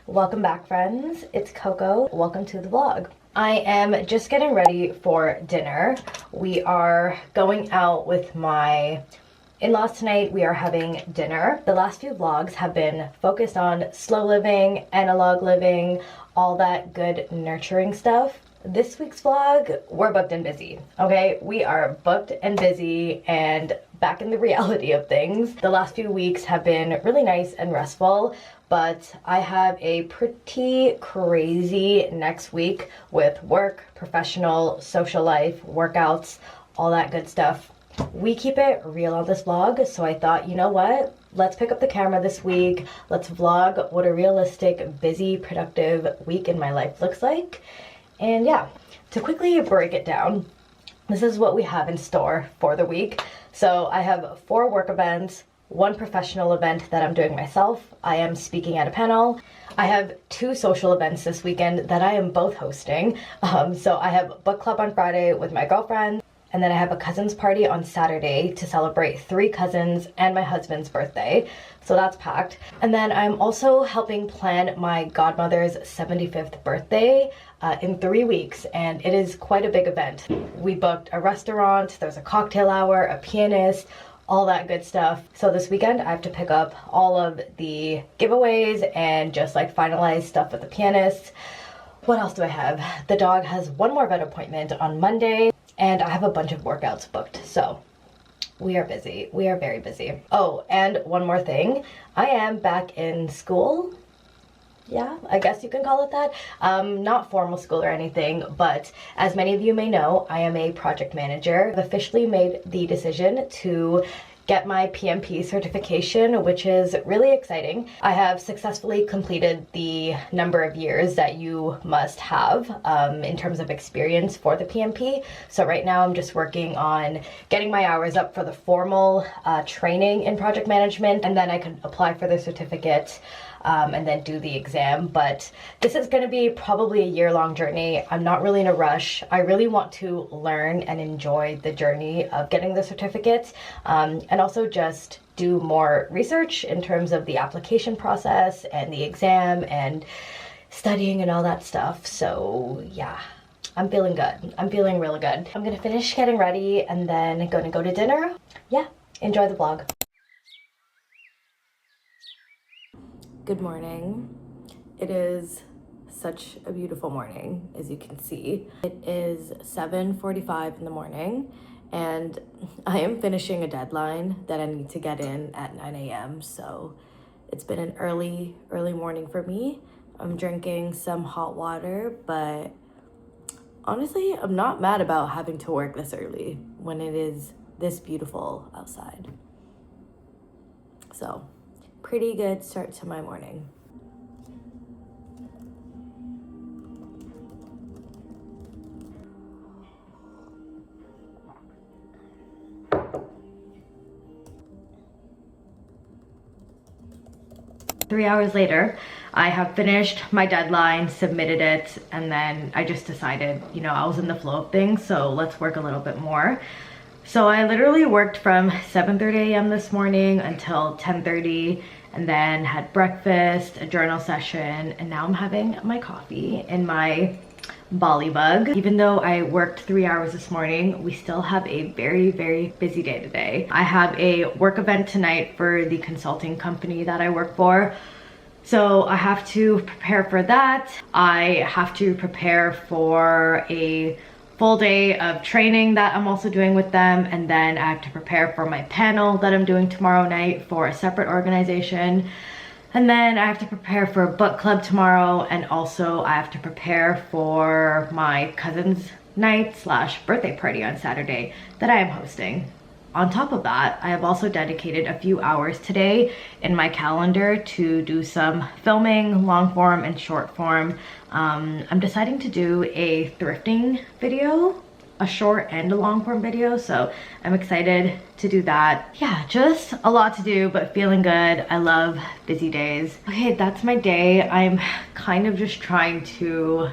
Welcome back, friends. It's Coco. Welcome to the vlog. I am just getting ready for dinner. We are going out with my in-laws tonight. We are having dinner. The last few vlogs have been focused on slow living, analog living, all that good nurturing stuff. This week's vlog, we're booked and busy, okay? We are booked and busy and back in the reality of things. The last few weeks have been really nice and restful, but I have a pretty crazy next week with work, professional, social life, workouts, all that good stuff. We keep it real on this vlog, so I thought, you know what? Let's pick up the camera this week. Let's vlog what a realistic, busy, productive week in my life looks like. And yeah, to quickly break it down, this is what we have in store for the week. So I have 4 work events, 1 professional event that I'm doing myself. I am speaking at a panel. I have 2 social events this weekend that I am both hosting. So I have book club on Friday with my girlfriend, and then I have a cousin's party on Saturday to celebrate 3 cousins and my husband's birthday. So that's packed. And then I'm also helping plan my godmother's 75th birthday in 3 weeks, and it is quite a big event. We booked a restaurant, there's a cocktail hour, a pianist, all that good stuff. So this weekend I have to pick up all of the giveaways and just like finalize stuff with the pianist. What else do I have? The dog has 1 more vet appointment on Monday, and I have a bunch of workouts booked. So we are busy. We are very busy. Oh, and one more thing. I am back in school. Yeah, I guess you can call it that. Not formal school or anything, but as many of you may know, I am a project manager. I've officially made the decision to get my PMP certification, which is really exciting. I have successfully completed the number of years that you must have in terms of experience for the PMP. So right now I'm just working on getting my hours up for the formal training in project management, and then I could apply for the certificate and then do the exam. But this is going to be probably a year-long journey. I'm not really in a rush. I really want to learn and enjoy the journey of getting the certificate, and also just do more research in terms of the application process and the exam and studying and all that stuff. So yeah, I'm feeling good. I'm feeling really good. I'm gonna finish getting ready and then gonna go to dinner. Yeah, enjoy the vlog. Good morning. It is such a beautiful morning, as you can see. It is 7:45 in the morning, and I am finishing a deadline that I need to get in at 9 a.m. So it's been an early morning for me. I'm drinking some hot water, but honestly, I'm not mad about having to work this early when it is this beautiful outside. So pretty good start to my morning. Three hours later, I have finished my deadline, submitted it, and then I just decided, you know, I was in the flow of things, so let's work a little bit more. So I literally worked from 7:30 a.m. this morning until 10:30, and then had breakfast, a journal session, and now I'm having my coffee in my Bali bug. Even though I worked 3 hours this morning, we still have a very busy day today. I have a work event tonight for the consulting company that I work for. So I have to prepare for that. I have to prepare for a full day of training that I'm also doing with them, and then I have to prepare for my panel that I'm doing tomorrow night for a separate organization. And then I have to prepare for a book club tomorrow, and also I have to prepare for my cousin's night / birthday party on Saturday that I am hosting. On top of that, I have also dedicated a few hours today in my calendar to do some filming, long form and short form. I'm deciding to do a thrifting video, a short and a long form video, so I'm excited to do that. Yeah, just a lot to do, but feeling good. I love busy days. Okay, that's my day. I'm kind of just trying to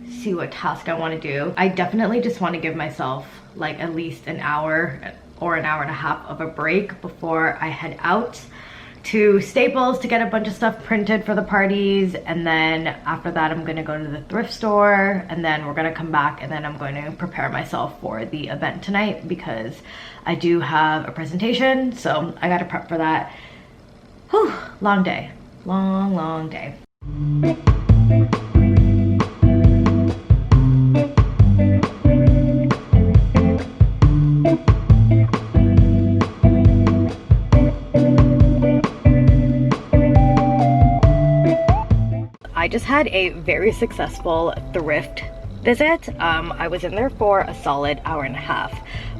see what task I want to do. I definitely just want to give myself like at least an hour or an hour and a half of a break before I head out to Staples to get a bunch of stuff printed for the parties, and then after that I'm gonna go to the thrift store, and then we're gonna come back, and then I'm going to prepare myself for the event tonight because I do have a presentation, so I gotta prep for that. Whew, long day, long day. I just had a very successful thrift visit. I was in there for a solid hour and a half.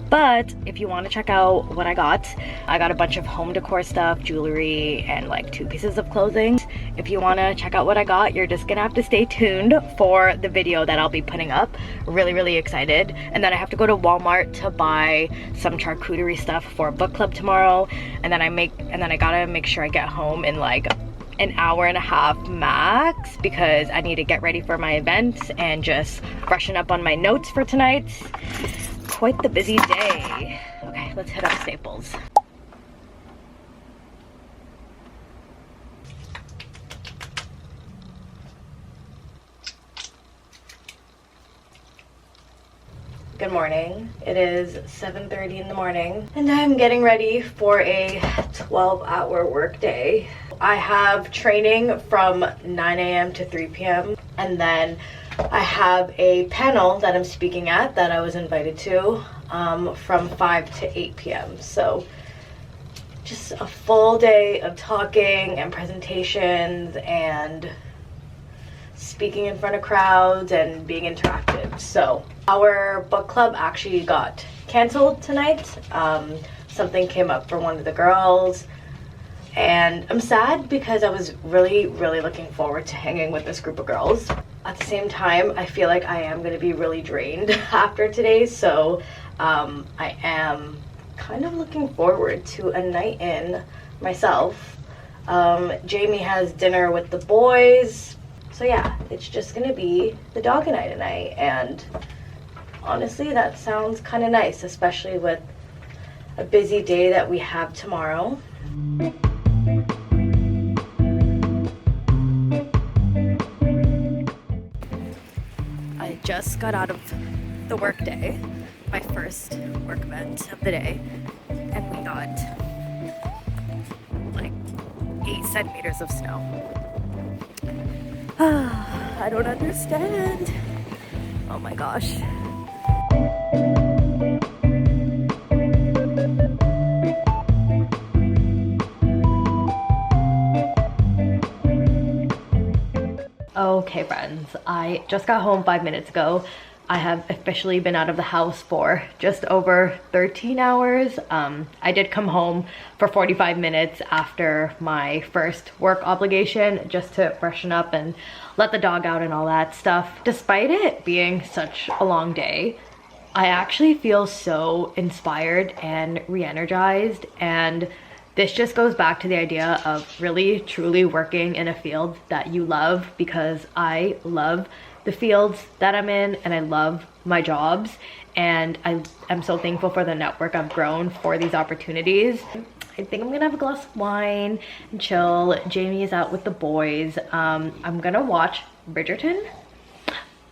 But if you want to check out what I got a bunch of home decor stuff, jewelry, and like 2 pieces of clothing. If you want to check out what I got, you're just gonna have to stay tuned for the video that I'll be putting up. Really excited. And then I have to go to Walmart to buy some charcuterie stuff for book club tomorrow. And then I gotta make sure I get home in like an hour and a half max because I need to get ready for my event and just freshen up on my notes for tonight. Quite the busy day. Okay, let's head up Staples. Good morning. It is 7:30 in the morning and I'm getting ready for a 12-hour work day. I have training from 9 a.m. to 3 p.m. and then I have a panel that I'm speaking at that I was invited to from 5 to 8 p.m. So just a full day of talking and presentations and speaking in front of crowds and being interactive. So our book club actually got canceled tonight. Something came up for one of the girls and I'm sad because I was really looking forward to hanging with this group of girls. At the same time, I feel like I am going to be really drained after today, so I am kind of looking forward to a night in myself. Jamie has dinner with the boys, so yeah, it's just going to be the dog and I tonight, and honestly that sounds kind of nice, especially with a busy day that we have tomorrow. I just got out of the work day, my first work event of the day, and we got like 8 centimeters of snow. I don't understand. Oh my gosh. Okay friends, I just got home 5 minutes ago. I have officially been out of the house for just over 13 hours. I did come home for 45 minutes after my first work obligation just to freshen up and let the dog out and all that stuff. Despite it being such a long day, I actually feel so inspired and re-energized, and this just goes back to the idea of really truly working in a field that you love, because I love the fields that I'm in and I love my jobs, and I am so thankful for the network I've grown for these opportunities. I think I'm gonna have a glass of wine and chill. Jamie is out with the boys. I'm gonna watch Bridgerton.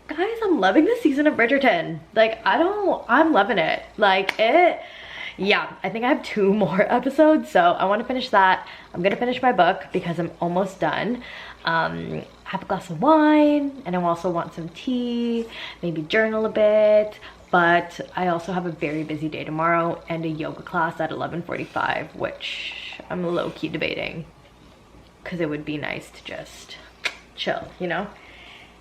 Guys, I'm loving this season of Bridgerton. Like, I'm loving it. Like, yeah, I think I have 2 more episodes, so I want to finish that. I'm gonna finish my book because I'm almost done. Have a glass of wine, and I also want some tea, maybe journal a bit. But I also have a very busy day tomorrow and a yoga class at 11:45, which I'm low-key debating because it would be nice to just chill, you know?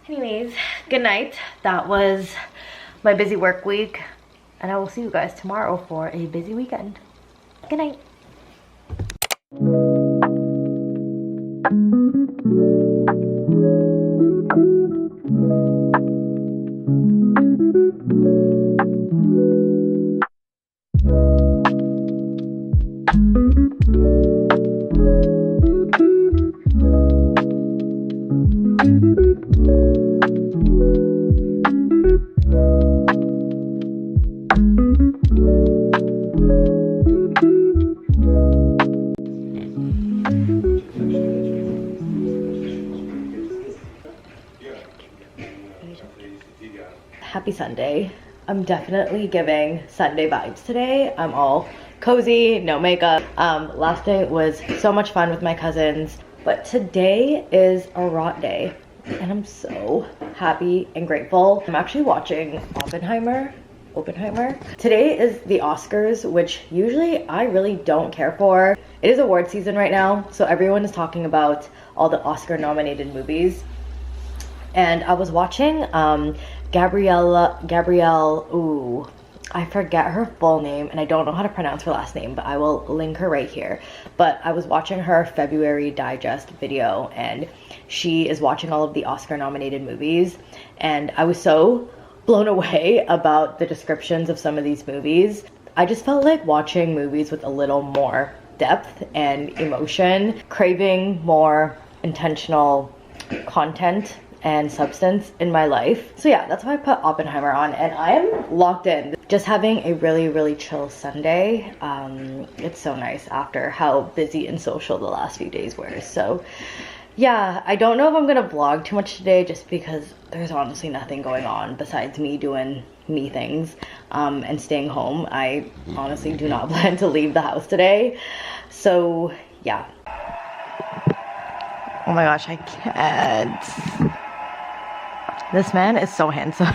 Anyways, good night. That was my busy work week, and I will see you guys tomorrow for a busy weekend. Good night. happy Sunday. I'm definitely giving Sunday vibes today. I'm all cozy, no makeup. Last day was so much fun with my cousins, but today is a rot day and I'm so happy and grateful. I'm actually watching Oppenheimer. Today is the Oscars, which usually I really don't care for. It is award season right now, so everyone is talking about all the Oscar nominated movies. And I was watching Gabrielle, ooh, I forget her full name and I don't know how to pronounce her last name, but I will link her right here. But I was watching her February digest video and she is watching all of the Oscar nominated movies, and I was so blown away about the descriptions of some of these movies. I just felt like watching movies with a little more depth and emotion, craving more intentional content and substance in my life. So yeah, that's why I put Oppenheimer on and I am locked in. Just having a really chill Sunday. It's so nice after how busy and social the last few days were. So yeah, I don't know if I'm gonna vlog too much today just because there's honestly nothing going on besides me doing me things and staying home. I honestly do not plan to leave the house today. So yeah. Oh my gosh, I can't. This man is so handsome.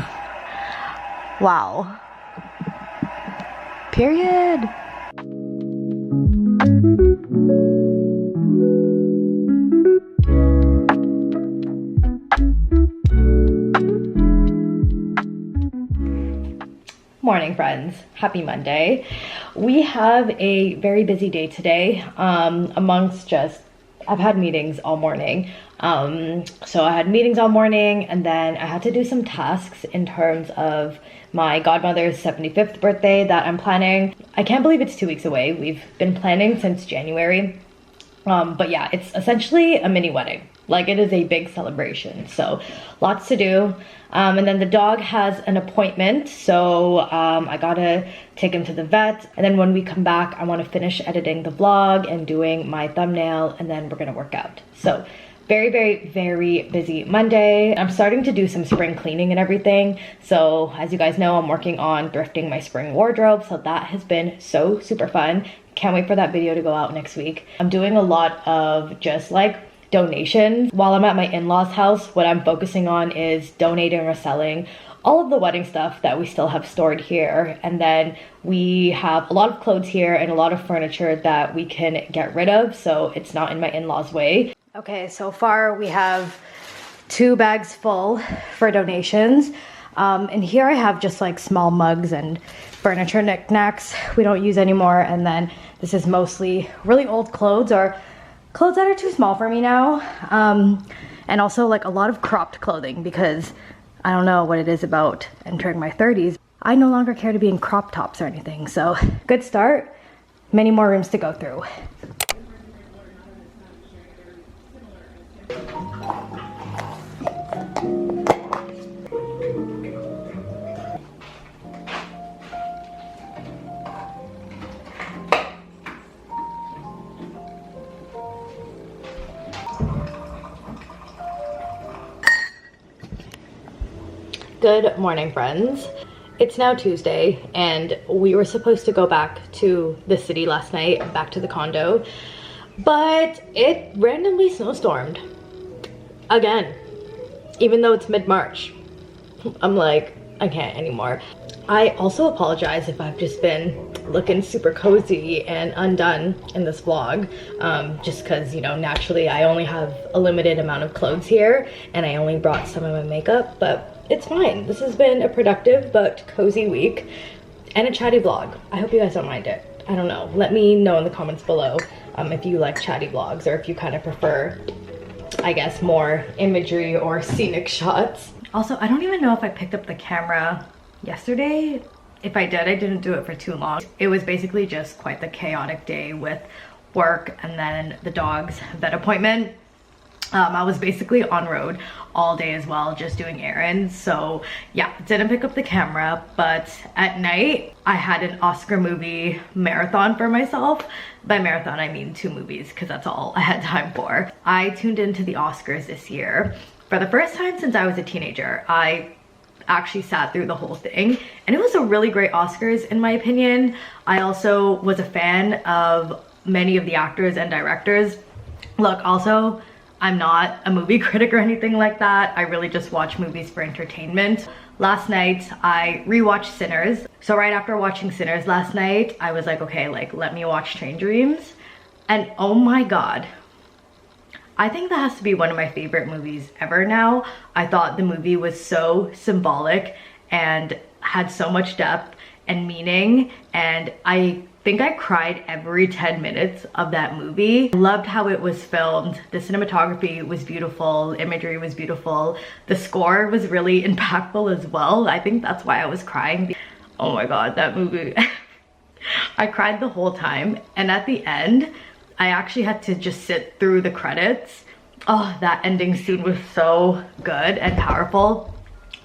Wow. Period. Morning, friends. Happy Monday. We have a very busy day today. Amongst just, I've had meetings all morning. So I had meetings all morning and then I had to do some tasks in terms of my godmother's 75th birthday that I'm planning. I can't believe it's 2 weeks away. We've been planning since January. But yeah, it's essentially a mini wedding. Like, it is a big celebration. So lots to do. And then the dog has an appointment. So I gotta take him to the vet. And then when we come back, I wanna finish editing the vlog and doing my thumbnail, and then we're gonna work out. So very busy Monday. I'm starting to do some spring cleaning and everything. So as you guys know, I'm working on thrifting my spring wardrobe. So that has been so super fun. Can't wait for that video to go out next week. I'm doing a lot of just like donations. While I'm at my in-laws house, what I'm focusing on is donating or selling all of the wedding stuff that we still have stored here. And then we have a lot of clothes here and a lot of furniture that we can get rid of, so it's not in my in-laws' way. Okay, so far we have 2 bags full for donations. And here I have just like small mugs and furniture knickknacks we don't use anymore. And then this is mostly really old clothes or clothes that are too small for me now. And also like a lot of cropped clothing because I don't know what it is about entering my 30s. I no longer care to be in crop tops or anything. So good start, many more rooms to go through. Good morning, friends. It's now Tuesday and we were supposed to go back to the city last night, back to the condo, but it randomly snowstormed again, even though it's mid-March. I'm like, I can't anymore. I also apologize if I've just been looking super cozy and undone in this vlog, just because, you know, naturally I only have a limited amount of clothes here and I only brought some of my makeup, but it's fine. This has been a productive but cozy week and a chatty vlog. I hope you guys don't mind it. I don't know. Let me know in the comments below if you like chatty vlogs or if you kind of prefer, I guess, more imagery or scenic shots. Also, I don't even know if I picked up the camera yesterday. If I did, I didn't do it for too long. It was basically just quite the chaotic day with work and then the dog's vet appointment. I was basically on road all day as well, just doing errands. So yeah, didn't pick up the camera, but at night I had an Oscar movie marathon for myself. By marathon, I mean 2 movies because that's all I had time for. I tuned into the Oscars this year for the first time since I was a teenager. I actually sat through the whole thing, and it was a really great Oscars in my opinion. I also was a fan of many of the actors and directors. Look, also, I'm not a movie critic or anything like that. I really just watch movies for entertainment. Last night, I rewatched Sinners. So right after watching Sinners last night, I was like, okay, like, let me watch Train Dreams. And oh my God, I think that has to be one of my favorite movies ever now. I thought the movie was so symbolic and had so much depth and meaning, and I think I cried every 10 minutes of that movie. I loved how it was filmed. The cinematography was beautiful, imagery was beautiful, the score was really impactful as well. I think that's why I was crying. Oh my God, that movie. I cried the whole time, and at the end, I actually had to just sit through the credits. Oh, that ending scene was so good and powerful,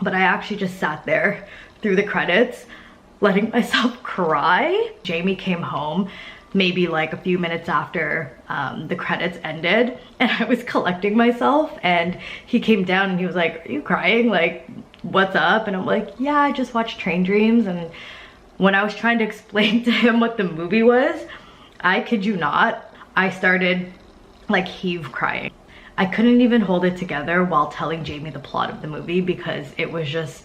but I actually just sat there through the credits, letting myself cry. Jamie came home maybe like a few minutes after the credits ended, and I was collecting myself, and he came down and he was like, are you crying? Like, what's up? And I'm like, yeah, I just watched Train Dreams. And when I was trying to explain to him what the movie was, I kid you not, I started like heave crying. I couldn't even hold it together while telling Jamie the plot of the movie because it was just,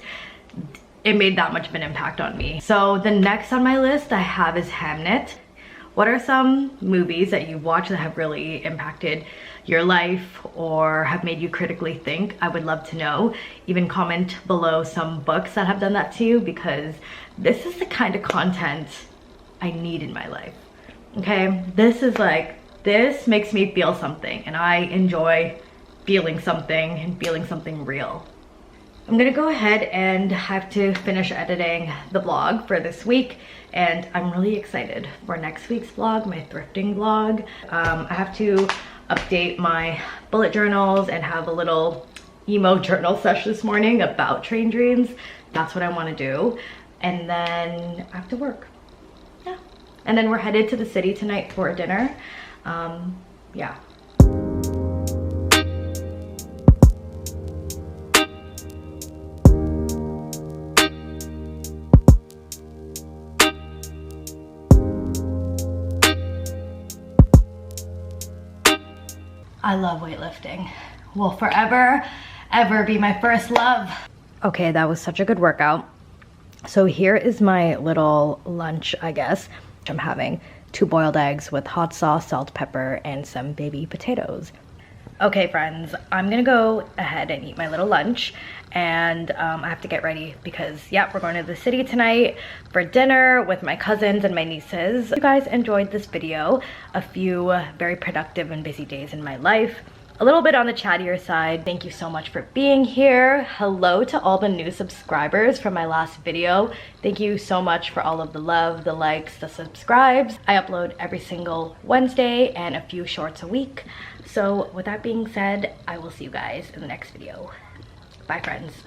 it made that much of an impact on me. So the next on my list I have is Hamnet. What are some movies that you watch that have really impacted your life or have made you critically think? I would love to know. Even comment below some books that have done that to you, because this is the kind of content I need in my life. Okay, this is like, this makes me feel something, and I enjoy feeling something and feeling something real. I'm gonna go ahead and have to finish editing the vlog for this week, and I'm really excited for next week's vlog, my thrifting vlog. I have to update my bullet journals and have a little emo journal session this morning about Train Dreams. That's what I want to do, and then I have to work. Yeah, and then we're headed to the city tonight for dinner. Yeah. I love weightlifting. Will forever, ever be my first love. Okay, that was such a good workout. So here is my little lunch, I guess. I'm having 2 boiled eggs with hot sauce, salt, pepper, and some baby potatoes. Okay, friends, I'm gonna go ahead and eat my little lunch, and I have to get ready because, yeah, we're going to the city tonight for dinner with my cousins and my nieces. If you guys enjoyed this video, a few very productive and busy days in my life, a little bit on the chattier side. Thank you so much for being here. Hello to all the new subscribers from my last video. Thank you so much for all of the love, the likes, the subscribes. I upload every single Wednesday and a few shorts a week. So with that being said, I will see you guys in the next video. Bye, friends.